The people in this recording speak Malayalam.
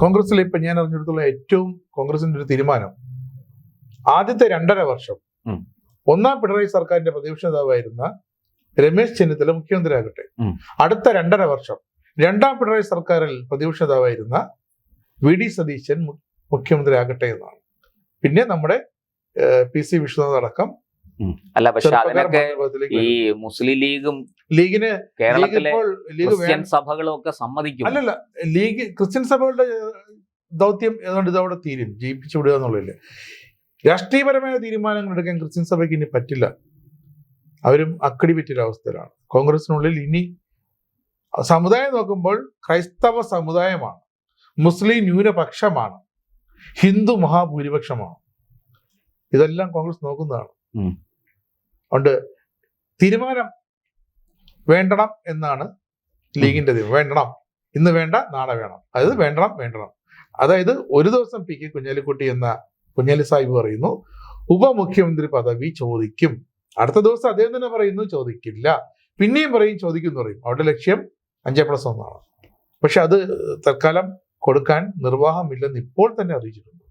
കോൺഗ്രസിൽ ഇപ്പൊ ഞാൻ അറിഞ്ഞിടത്തോളം ഏറ്റവും കോൺഗ്രസിന്റെ ഒരു തീരുമാനം, ആദ്യത്തെ 2.5 വർഷം ഒന്നാം പിണറായി സർക്കാരിന്റെ പ്രതിപക്ഷ നേതാവായിരുന്ന രമേശ് ചെന്നിത്തല മുഖ്യമന്ത്രിയാകട്ടെ, അടുത്ത 2.5 വർഷം രണ്ടാം പിണറായി സർക്കാരിൽ പ്രതിപക്ഷ നേതാവായിരുന്ന VD സതീശൻ മുഖ്യമന്ത്രിയാകട്ടെ എന്നാണ്. പിന്നെ നമ്മുടെ PC വിശ്വനാഥ് അടക്കം. അല്ല, പക്ഷെ അതിനൊക്കെ ഈ മുസ്ലിം ലീഗിന് കേരളത്തിലെ ക്രിസ്ത്യൻ സഭകളും ഒക്കെ സമ്മതിക്കും. അല്ലല്ല, ലീഗ് ക്രിസ്ത്യൻ സഭകളുടെ ദൗത്യം ഏതാണ്ട് ഇതവിടെ തീരും, ജയിപ്പിച്ചു വിടുക എന്നുള്ളതില്ല. രാഷ്ട്രീയപരമായ തീരുമാനങ്ങൾ എടുക്കാൻ ക്രിസ്ത്യൻ സഭയ്ക്ക് ഇനി പറ്റില്ല. അവരും അക്കടി പറ്റിയൊരു അവസ്ഥയിലാണ്. കോൺഗ്രസിനുള്ളിൽ ഇനി സമുദായം നോക്കുമ്പോൾ ക്രൈസ്തവ സമുദായമാണ്, മുസ്ലിം ന്യൂനപക്ഷമാണ്, ഹിന്ദു മഹാഭൂരിപക്ഷമാണ്. ഇതെല്ലാം കോൺഗ്രസ് നോക്കുന്നതാണ്. അതുകൊണ്ട് തീരുമാനം വേണ്ടണം എന്നാണ് ലീഗിന്റെ തീരുമാനം. വേണ്ടണം, ഇന്ന് വേണ്ട നാളെ വേണം. അതായത് വേണ്ടണം. അതായത് ഒരു ദിവസം PK കുഞ്ഞാലിക്കുട്ടി എന്ന കുഞ്ഞാലി സാഹിബ് പറയുന്നു ഉപമുഖ്യമന്ത്രി പദവി ചോദിക്കും, അടുത്ത ദിവസം അദ്ദേഹം തന്നെ പറയുന്നു ചോദിക്കില്ല, പിന്നെയും പറയും ചോദിക്കും എന്ന് പറയും. അവരുടെ ലക്ഷ്യം 5+1 ആണ്. പക്ഷെ അത് തൽക്കാലം കൊടുക്കാൻ നിർവാഹമില്ലെന്ന് ഇപ്പോൾ തന്നെ അറിയിച്ചിട്ടുണ്ട്.